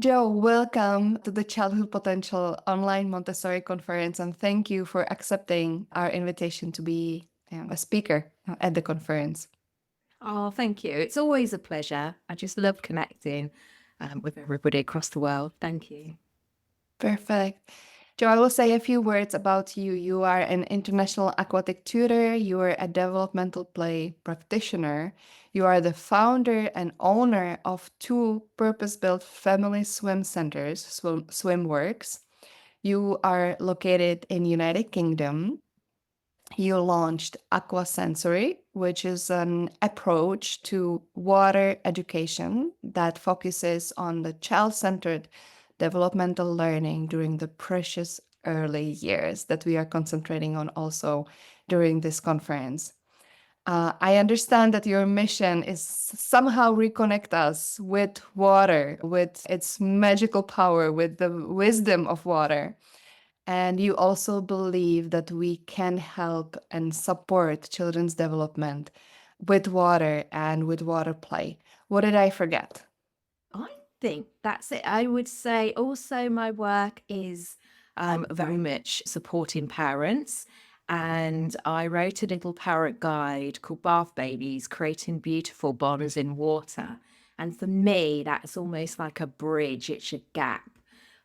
Joe, welcome to the Childhood Potential Online Montessori Conference, and thank you for accepting our invitation to be a speaker at the conference. Oh, thank you. It's always a pleasure. I just love connecting with everybody across the world. Thank you. Perfect. Joe, I will say a few words about you. You are an international aquatic tutor, you are a developmental play practitioner, you are the founder and owner of two purpose-built family swim centers, Swimworks. You are located in United Kingdom. You launched Aquasensory, which is an approach to water education that focuses on the child-centered developmental learning during the precious early years that we are concentrating on also during this conference. I understand that your mission is somehow reconnect us with water, with its magical power, with the wisdom of water. And you also believe that we can help and support children's development with water and with water play. What did I forget? I think that's it. I would say also my work is very much supporting parents. And I wrote a little parent guide called Bath Babies, Creating Beautiful Bonds in Water. And for me, that's almost like a bridge, it's a gap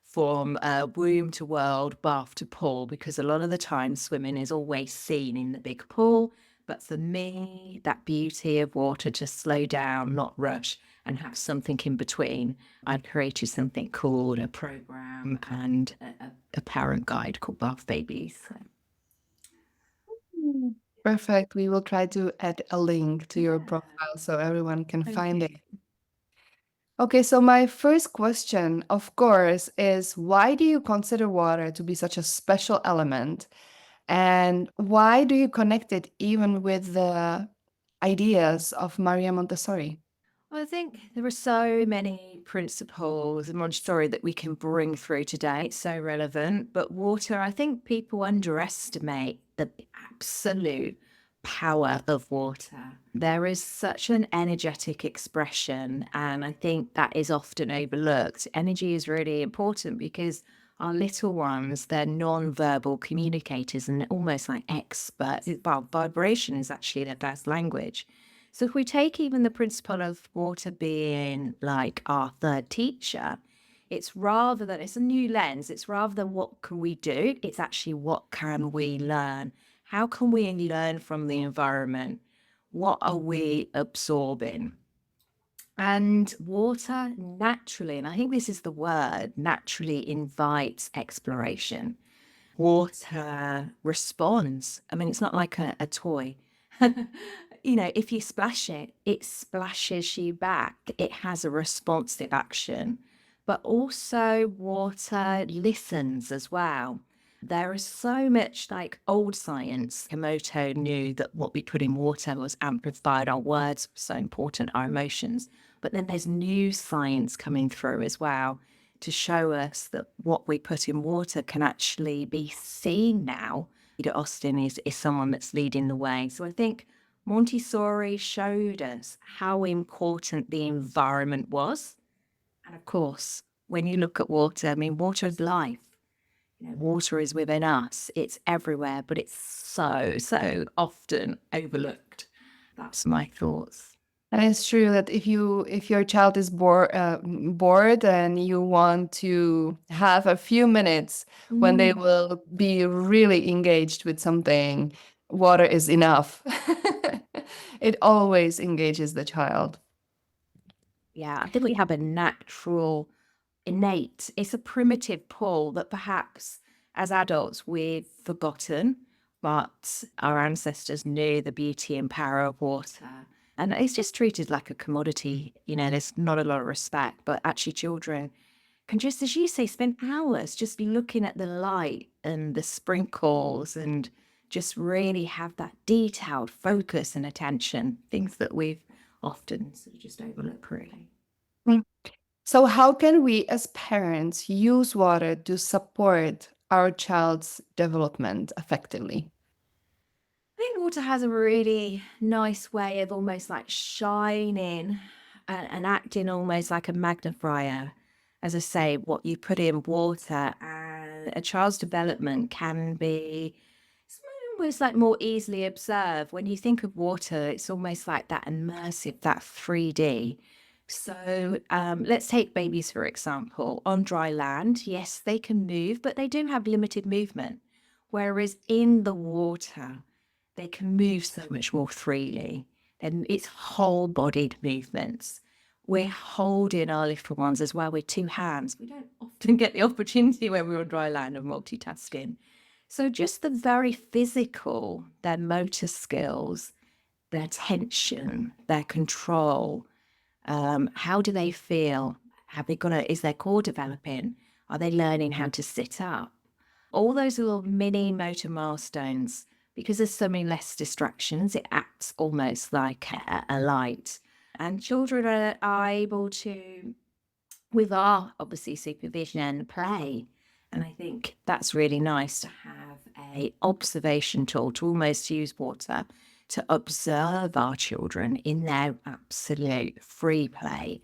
from womb to world, bath to pool, because a lot of the time swimming is always seen in the big pool. But for me, that beauty of water, to slow down, not rush, and have something in between, I've created something called a program and a parent guide called Bath Babies. So, Mm. Perfect. We will try to add a link to your yeah, profile so everyone can thank find it. you. Okay, so my first question, of course, is why do you consider water to be such a special element? And why do you connect it even with the ideas of Maria Montessori? Well, I think there are so many principles in Montessori that we can bring through today. It's so relevant. But water, I think people underestimate the absolute power of water. There is such an energetic expression, and I think that is often overlooked. Energy is really important because our little ones, they're non-verbal communicators and almost like experts. Well, vibration is actually their best language. So if we take even the principle of water being like our third teacher, it's rather than it's a new lens, it's rather than what can we do, it's actually what can we learn? How can we learn from the environment? What are we absorbing? And water naturally, and I think this is the word, naturally invites exploration. Water responds. I mean, it's not like a toy. If you splash it, it splashes you back. It has a responsive action. But also, water listens as well. There is so much like old science. Komodo knew that what we put in water was amplified. Our words were so important, our emotions. But then there's new science coming through as well to show us that what we put in water can actually be seen now. Peter Austin is someone that's leading the way. So I think Montessori showed us how important the environment was. And of course, when you look at water, I mean, water is life. Water is within us. It's everywhere, but it's so often overlooked. That's my thoughts. And it's true that if your child is bored and you want to have a few minutes when they Mm. will be really engaged with something, water is enough. It always engages the child. Yeah, I think we have a natural innate, it's a primitive pull that perhaps as adults we've forgotten, but our ancestors knew the beauty and power of water. And it's just treated like a commodity. There's not a lot of respect, but actually, children can just, as you say, spend hours just looking at the light and the sprinkles and just really have that detailed focus and attention, things that we've often sort of just overlooked, really. Mm. So how can we as parents use water to support our child's development effectively? I think water has a really nice way of almost like shining and acting almost like a magnifier. as I say, what you put in water, and a child's development can be, it's almost like more easily observed. When you think of water, it's almost like that immersive, that 3D. So let's take babies, for example. On dry land, yes, they can move, but they do have limited movement. Whereas in the water, they can move so much more freely. And it's whole bodied movements. We're holding our little ones as well with two hands. We don't often get the opportunity when we're on dry land of multitasking. So just the very physical, their motor skills, their tension, their control, how do they feel? Have they got is their core developing? Are they learning how to sit up? All those little mini motor milestones, because there's so many less distractions, it acts almost like a light. And children are able to, with our obviously supervision, play. And I think that's really nice to have a observation tool to almost use water to observe our children in their absolute free play.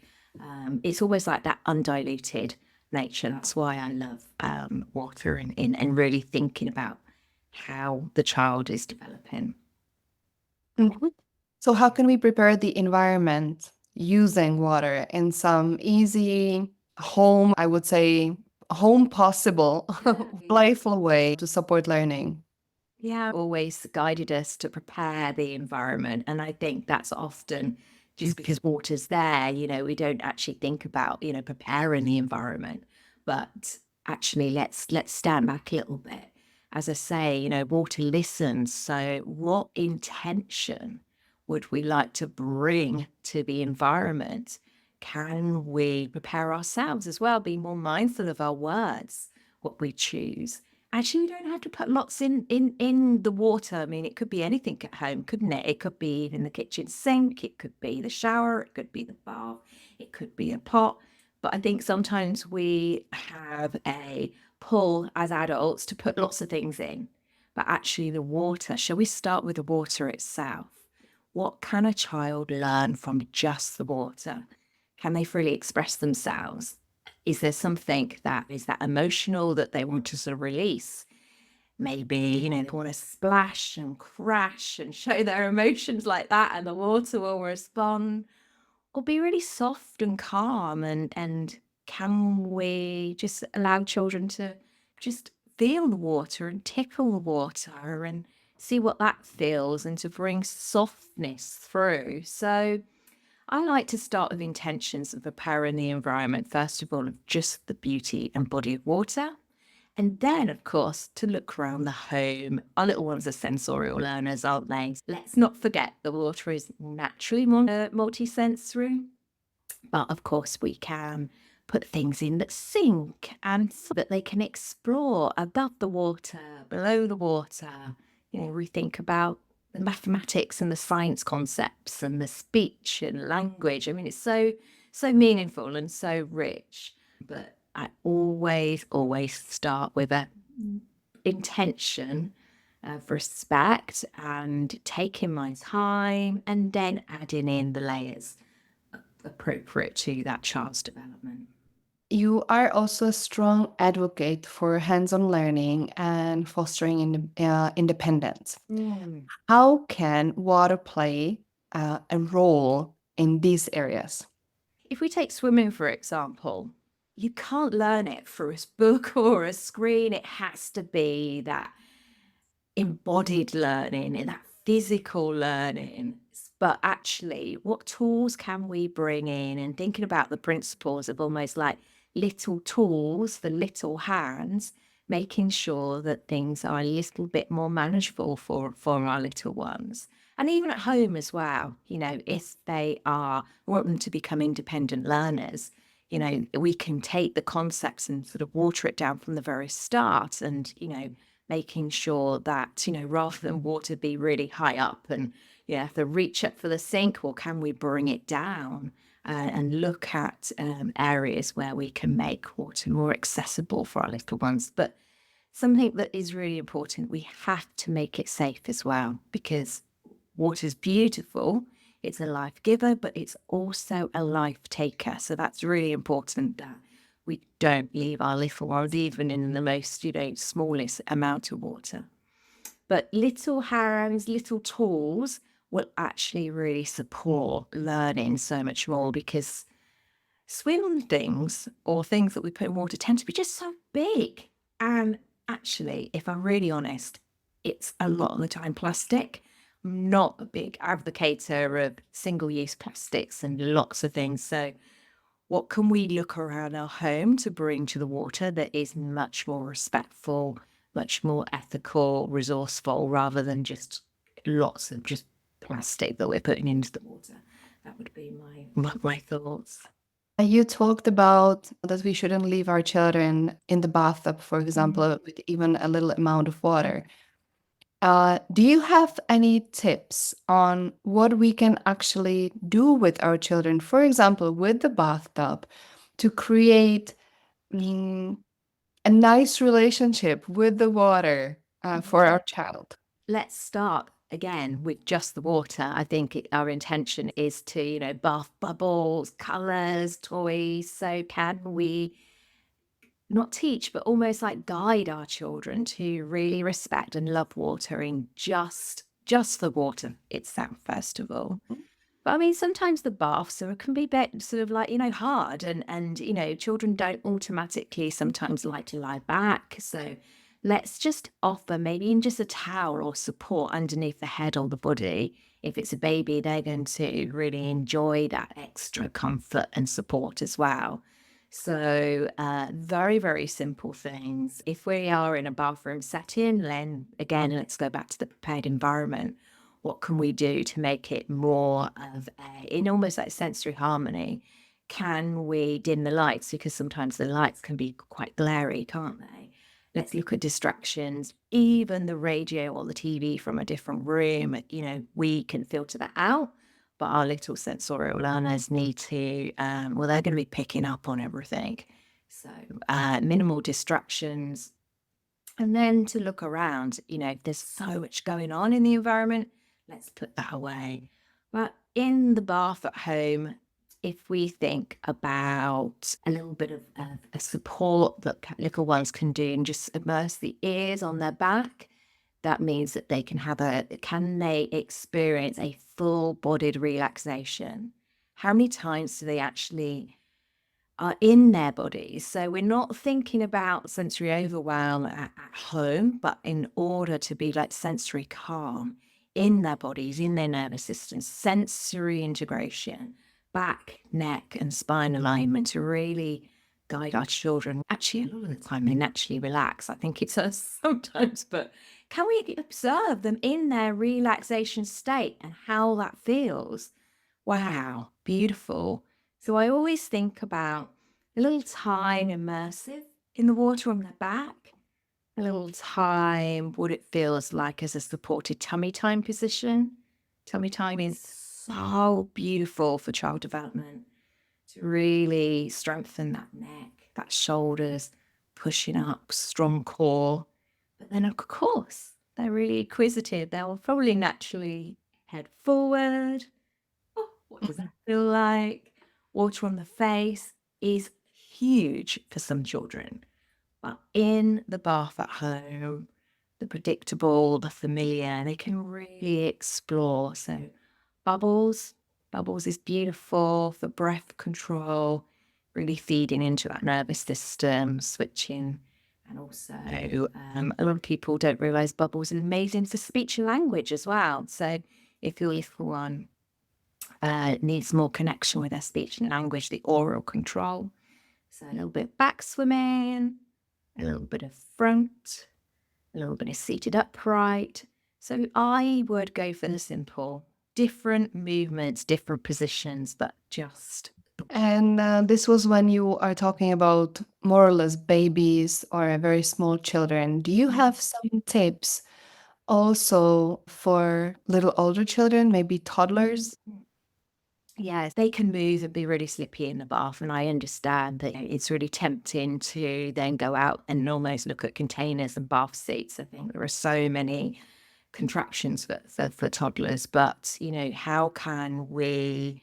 It's almost like that undiluted nature. That's why I love water and really thinking about how the child is developing. Mhm. So, how can we prepare the environment using water in some easy home, I would say, home possible, playful way to support learning? Yeah, always guided us to prepare the environment. And I think that's often just because water's there, we don't actually think about, preparing the environment. But actually let's stand back a little bit. As I say, water listens. So what intention would we like to bring to the environment? Can we prepare ourselves as well, be more mindful of our words, what we choose? Actually, we don't have to put lots in the water. I mean, it could be anything at home, couldn't it? It could be in the kitchen sink, it could be the shower, it could be the bath, it could be a pot. But I think sometimes we have a pull as adults to put lots of things in. But actually, the water, shall we start with the water itself? What can a child learn from just the water? Can they freely express themselves? Is there something that is that emotional that they want to sort of release? Maybe, they want to splash and crash and show their emotions like that, and the water will respond. Or be really soft and calm, and can we just allow children to just feel the water and tickle the water and see what that feels, and to bring softness through? So I like to start with intentions of preparing the environment, first of all, of just the beauty and body of water. And then, of course, to look around the home. Our little ones are sensorial learners, aren't they? Let's not forget the water is naturally multi-sensory. But of course, we can put things in that sink and so that they can explore above the water, below the water. We think about the mathematics and the science concepts and the speech and language. I mean, it's so meaningful and so rich. But I always start with a intention of respect and taking my time, and then adding in the layers appropriate to that child's development. You are also a strong advocate for hands-on learning and fostering independence. Mm. How can water play a role in these areas? If we take swimming, for example, you can't learn it through a book or a screen. It has to be that embodied learning and that physical learning. But actually, what tools can we bring in? And thinking about the principles of almost like little tools for little hands, making sure that things are a little bit more manageable for our little ones. And even at home as well, if they are want them to become independent learners, we can take the concepts and sort of water it down from the very start, and making sure that, rather than water be really high up and you have to reach up for the sink, or can we bring it down and look at areas where we can make water more accessible for our little ones? But something that is really important, we have to make it safe as well, because water's beautiful. It's a life giver, but it's also a life taker. So that's really important that we don't leave our little ones even in the most, smallest amount of water. But little hands, little tools will actually really support learning so much more, because swim things or things that we put in water tend to be just so big. And actually, if I'm really honest, it's a lot of the time plastic. I'm not a big advocator of single-use plastics and lots of things. So what can we look around our home to bring to the water that is much more respectful, much more ethical, resourceful, rather than just lots of just plastic that we're putting into the water? That would be my thoughts. You talked about that we shouldn't leave our children in the bathtub, for example, with even a little amount of water. Do you have any tips on what we can actually do with our children, for example, with the bathtub, to create mm, a nice relationship with the water for our child? Let's start again with just the water. I think our intention is to, bath bubbles, colors, toys. So can we not teach, but almost like guide our children to really respect and love water in just the water itself, first of all. But I mean, sometimes the baths can be bit sort of like, hard, and children don't automatically sometimes like to lie back. So let's just offer maybe in just a towel or support underneath the head or the body. If it's a baby, they're going to really enjoy that extra comfort and support as well. So very, very simple things. If we are in a bathroom setting, then again, let's go back to the prepared environment. What can we do to make it more of in almost like sensory harmony? Can we dim the lights? Because sometimes the lights can be quite glary, can't they? Let's look at distractions. Even the radio or the TV from a different room, we can filter that out. But our little sensorial learners need to, they're going to be picking up on everything. So minimal distractions. And then to look around, there's so much going on in the environment. Let's put that away. But in the bath at home, if we think about a little bit of a support that little ones can do and just immerse the ears on their back, that means that they can they experience a full-bodied relaxation? How many times do they actually are in their bodies? So we're not thinking about sensory overwhelm at home, but in order to be like sensory calm in their bodies, in their nervous system, sensory integration, back, neck, and spine alignment to really guide our children. Actually, a lot of the time they naturally relax. I think it's us sometimes, but can we observe them in their relaxation state and how that feels? Wow, beautiful. So I always think about a little time immersive in the water on their back, a little time what it feels like as a supported tummy time position. Tummy time is so beautiful for child development, to really strengthen that neck, that shoulders, pushing up, strong core. But then, of course, they're really inquisitive. They'll probably naturally head forward. Oh, what does that feel like? Water on the face is huge for some children. But in the bath at home, the predictable, the familiar, they can really explore. So bubbles, bubbles is beautiful for breath control, really feeding into that nervous system, switching. And also, a lot of people don't realize bubbles are amazing for speech and language as well. So if your little one needs more connection with their speech and language, the oral control. So a little bit back swimming, a little bit of front, a little bit of seated upright. So I would go for the simple, different movements, different positions, but just. And this was when you are talking about more or less babies or very small children. Do you have some tips also for little older children, maybe toddlers? Yes, they can move and be really slippy in the bath. And I understand that it's really tempting to then go out and almost look at containers and bath seats. I think there are so many contraptions for toddlers. But, how can we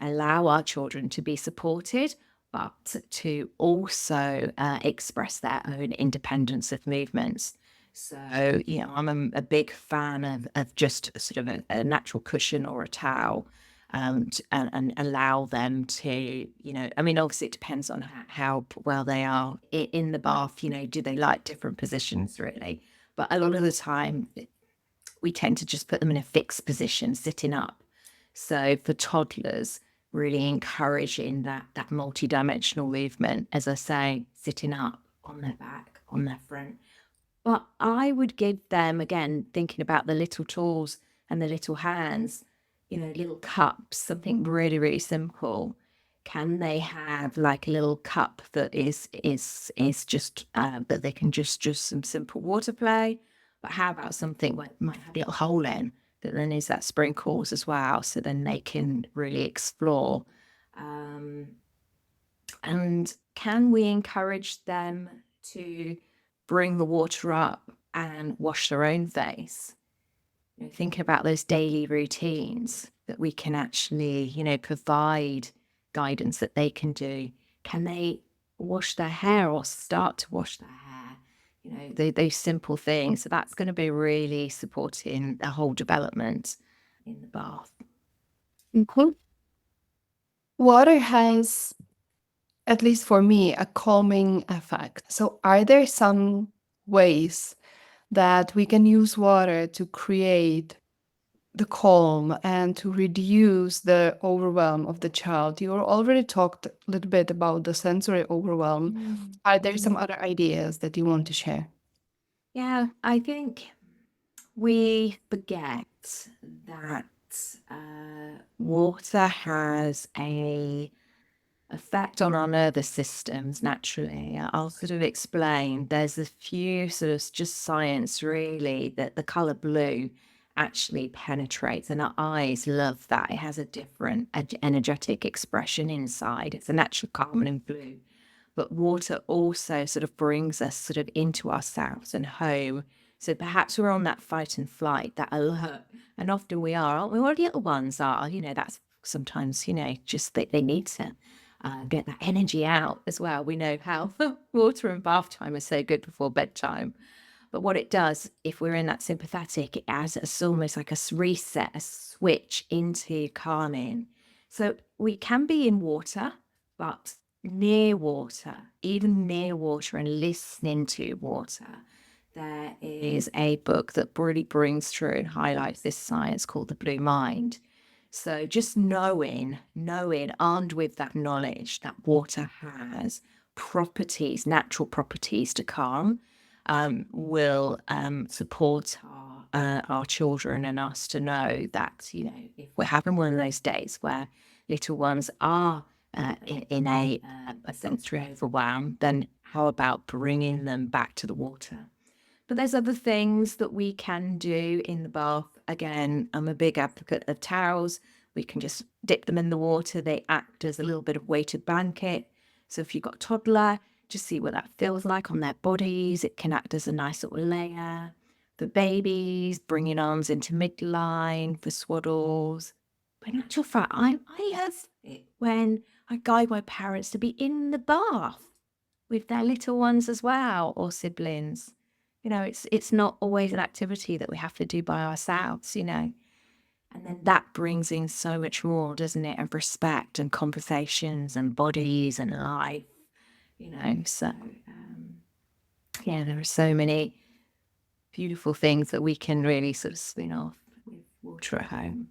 allow our children to be supported but to also express their own independence of movements. So, I'm a big fan of just sort of a natural cushion or a towel, and allow them to, I mean, obviously it depends on how well they are in the bath, do they like different positions really? But a lot of the time, we tend to just put them in a fixed position, sitting up. So for toddlers, really encouraging that multi-dimensional movement, as I say, sitting up on their back, on their front. But I would give them, again, thinking about the little tools and the little hands, little cups, something really, really simple. Can they have like a little cup that is just that they can just some simple water play? But how about something where it might have a little hole in that then is that sprinkles as well, so then they can really explore. Um, and can we encourage them to bring the water up and wash their own face? Thinking about those daily routines that we can actually, provide guidance that they can do. Can they wash their hair or start to wash their hair? Those simple things. So that's going to be really supporting the whole development in the bath. Mhm. Water has, at least for me, a calming effect. So, are there some ways that we can use water to create the calm and to reduce the overwhelm of the child? You already talked a little bit about the sensory overwhelm. Are there some other ideas that you want to share? Yeah, I think we forget that water has a effect on our nervous systems naturally. I'll sort of explain. There's a few sort of just science really that the color blue actually penetrates, and our eyes love that. It has a different energetic expression inside. It's a natural carbon in blue. But water also sort of brings us sort of into ourselves and home. So perhaps we're on that fight and flight, that alert. And often we are, aren't we? Well, the little ones are, that's sometimes, just they need to get that energy out as well. We know how water and bath time are so good before bedtime. But what it does, if we're in that sympathetic, it adds us almost like a reset, a switch into calming. So we can be in water, but near water, even near water and listening to water, there is a book that really brings through and highlights this science called The Blue Mind. So just knowing, armed with that knowledge that water has properties, natural properties to calm, will support our children and us to know that, if we're having one of those days where little ones are in a sensory overwhelm, then how about bringing them back to the water? But there's other things that we can do in the bath. Again, I'm a big advocate of towels. We can just dip them in the water. They act as a little bit of weighted blanket. So if you've got a toddler, just see what that feels like on their bodies. It can act as a nice little layer. For babies, bringing arms into midline for swaddles. But in actual fact, I have it when I guide my parents to be in the bath with their little ones as well, or siblings. It's not always an activity that we have to do by ourselves, And then that brings in so much more, doesn't it, of respect and conversations and bodies and life, So, yeah, there are so many beautiful things that we can really sort of spin off with water at home.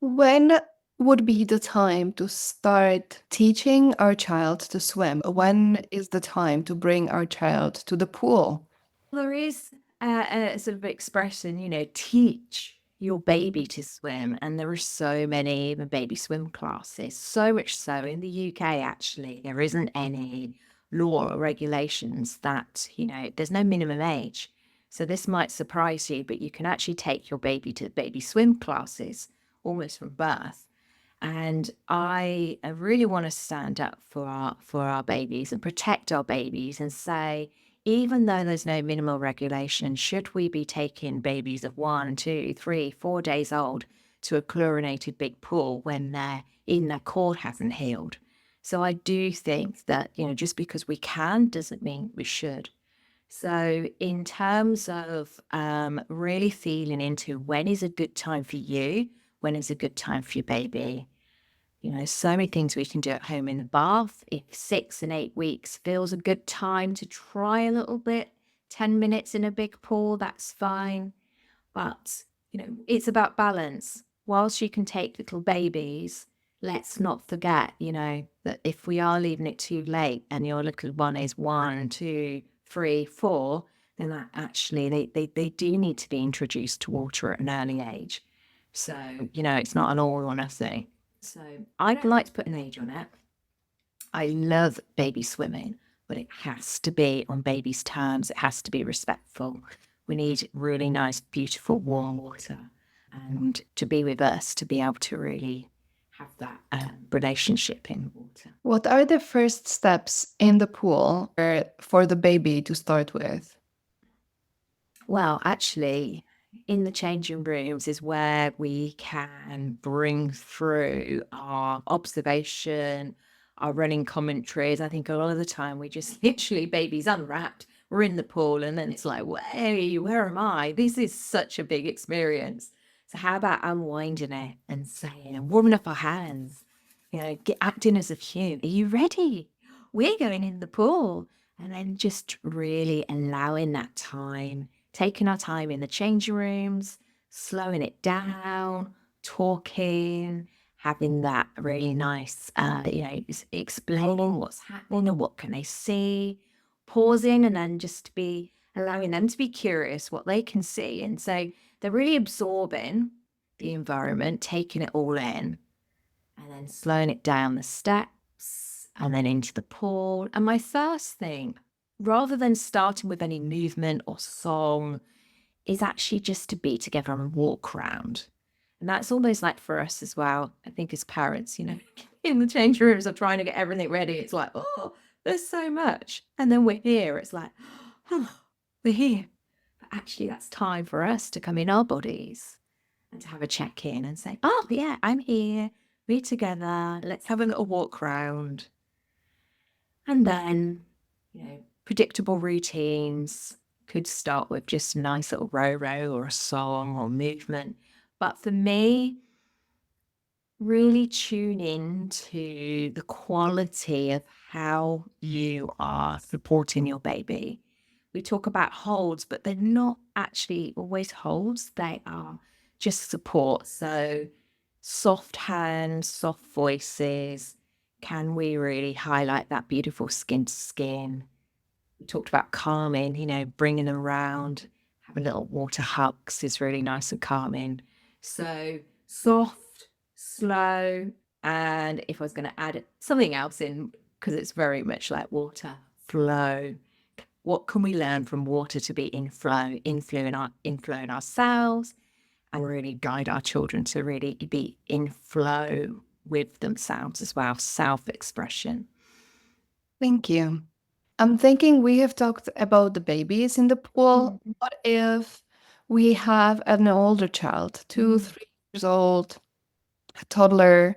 When would be the time to start teaching our child to swim? When is the time to bring our child to the pool? There is a sort of expression, teach your baby to swim. And there are so many even baby swim classes, so much so in the UK, actually, there isn't any law or regulations that, there's no minimum age. So this might surprise you, but you can actually take your baby to baby swim classes almost from birth. And I really want to stand up for our babies and protect our babies and say, even though there's no minimal regulation, should we be taking babies of 1, 2, 3, 4 days old to a chlorinated big pool when their core hasn't healed? So I do think that, just because we can doesn't mean we should. So, in terms of really feeling into when is a good time for you, when is a good time for your baby, so many things we can do at home in the bath. If 6 and 8 weeks feels a good time to try a little bit, 10 minutes in a big pool, that's fine. But, it's about balance. Whilst you can take little babies, let's not forget, that if we are leaving it too late and your little one is 1, 2, 3, 4, then that actually they do need to be introduced to water at an early age. So, it's not an all or nothing. So I'd like to put an age on it. I love baby swimming, but it has to be on baby's terms. It has to be respectful. We need really nice, beautiful, warm water, and to be with us to be able to really have that relationship in water. What are the first steps in the pool for the baby to start with? Well, actually, in the changing rooms is where we can bring through our observation, our running commentaries. I think a lot of the time we just literally, baby's unwrapped, we're in the pool, and then it's like, hey, where am I? This is such a big experience. So, how about unwinding it and saying, and warming up our hands, acting as a cue. Are you ready? We're going in the pool. And then just really allowing that time, taking our time in the changing rooms, slowing it down, talking, having that really nice, explaining what's happening and what can they see, pausing, and then just be allowing them to be curious what they can see. And so they're really absorbing the environment, taking it all in, and then slowing it down the steps and then into the pool. And my first thing, rather than starting with any movement or song, is actually just to be together and walk around. And that's almost like for us as well. I think as parents, in the change rooms of trying to get everything ready, it's like, oh, there's so much. And then we're here, it's like, oh, we're here. But actually, that's time for us to come in our bodies and to have a check in and say, oh, yeah, I'm here. We're together. Let's have a little walk around. And then, predictable routines could start with just a nice little row or a song or movement. But for me, really tune in to the quality of how you are supporting your baby. We talk about holds, but they're not actually always holds. They are just support. So soft hands, soft voices. Can we really highlight that beautiful skin to skin? We talked about calming, bringing them around, having little water hugs is really nice and calming. So soft, slow, and if I was going to add something else in, because it's very much like water, flow. What can we learn from water to be in flow, inflowing ourselves, and really guide our children to really be in flow with themselves as well, self-expression. Thank you. I'm thinking we have talked about the babies in the pool. What if we have an older child, 2, 3 years old, a toddler,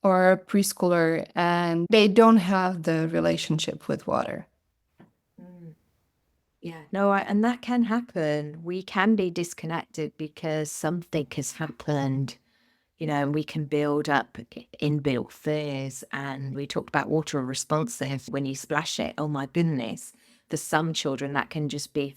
or a preschooler, and they don't have the relationship with water? Mm. Yeah, no, and that can happen. We can be disconnected because something has happened, and we can build up inbuilt fears. And we talked about water responsive. When you splash it, oh my goodness, for some children, that can just be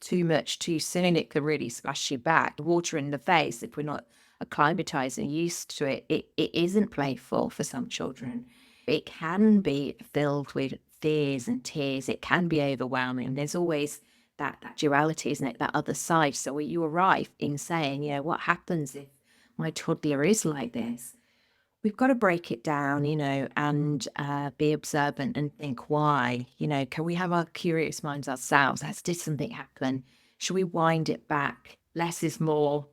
too much too soon. It can really splash you back. Water in the face, if we're not acclimatized and used to it, it isn't playful for some children. It can be filled with fears and tears. It can be overwhelming. There's always that duality, isn't it? That other side. So you arrive in saying, what happens if my toddler is like this? We've got to break it down, and be observant and think why. Can we have our curious minds ourselves? Did something happen? Should we wind it back? Less is more.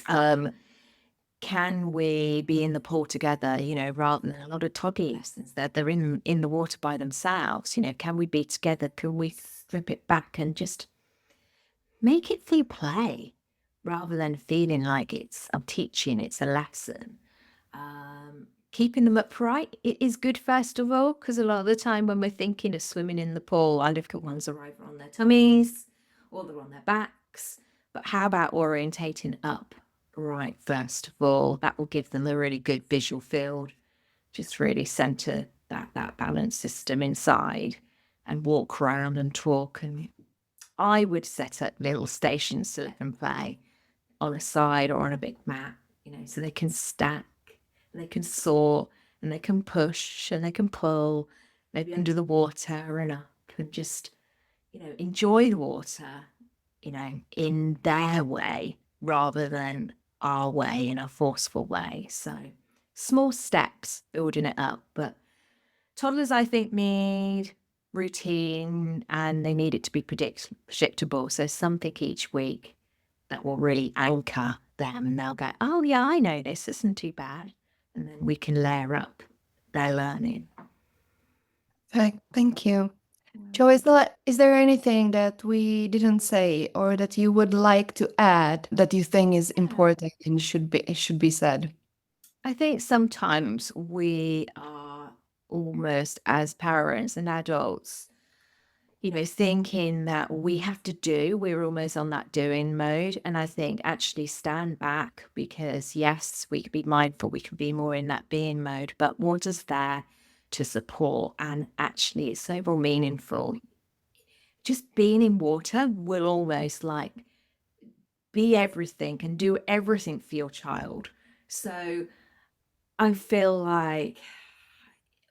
Can we be in the pool together, rather than a lot of toddler lessons that they're in the water by themselves? Can we be together? Can we strip it back and just make it through play rather than feeling like I'm teaching, it's a lesson? keeping them upright, it is good first of all, because a lot of the time when we're thinking of swimming in the pool, I look at ones that are either on their tummies or they're on their backs. But how about orientating up right first of all? That will give them a really good visual field. Just really center that balance system inside and walk around and talk. And I would set up little stations so they can play on a side or on a big mat, so they can stack and they can soar and they can push and they can pull, maybe under the water and up, and just, enjoy the water, in their way rather than our way, in a forceful way. So small steps building it up. But toddlers, I think, need routine and they need it to be predictable. So something each week that will really anchor them and they'll go, oh, yeah, I know this isn't too bad. And then we can layer up their learning. Perfect. Thank you. Jo, is there anything that we didn't say or that you would like to add that you think is important and should be said? I think sometimes we are almost, as parents and adults, thinking that we have to do, we're almost on that doing mode. And I think actually stand back, because yes, we can be mindful, we can be more in that being mode, but water's there to support. And actually it's so more meaningful. Just being in water will almost like be everything and do everything for your child. So I feel like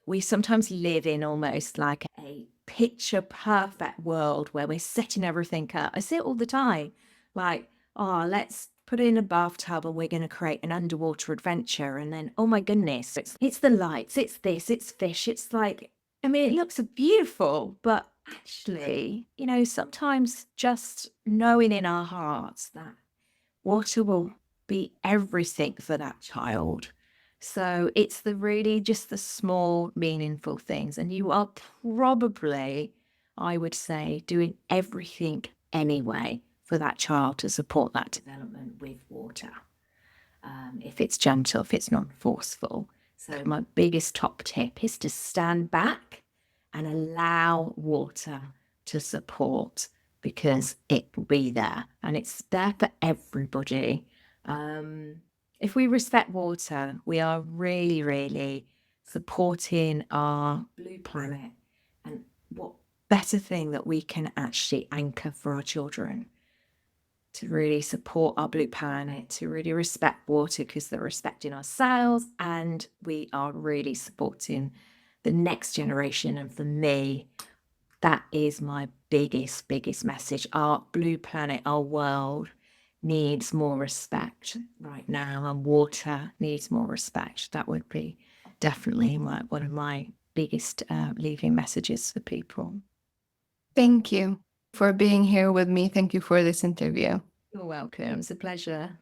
we sometimes live in almost like a picture perfect world where we're setting everything up. I see it all the time. Like, oh, let's put it in a bathtub and we're going to create an underwater adventure. And then, oh my goodness, it's the lights, it's this, it's fish. It's like, I mean, it looks beautiful, but actually, sometimes just knowing in our hearts that water will be everything for that child. So it's just the small, meaningful things. And you are probably, I would say, doing everything anyway for that child to support that development with water. If it's gentle, if it's not forceful. So my biggest top tip is to stand back and allow water to support, because it will be there and it's there for everybody. If we respect water, we are really, really supporting our blue planet. And what better thing that we can actually anchor for our children to really support our blue planet, to really respect water, because they're respecting ourselves and we are really supporting the next generation. And for me, that is my biggest message. Our blue planet, our world needs more respect right now, and water needs more respect. That would be definitely one of my biggest leaving messages for people. Thank you for being here with me. Thank you for this interview. You're welcome. It's a pleasure.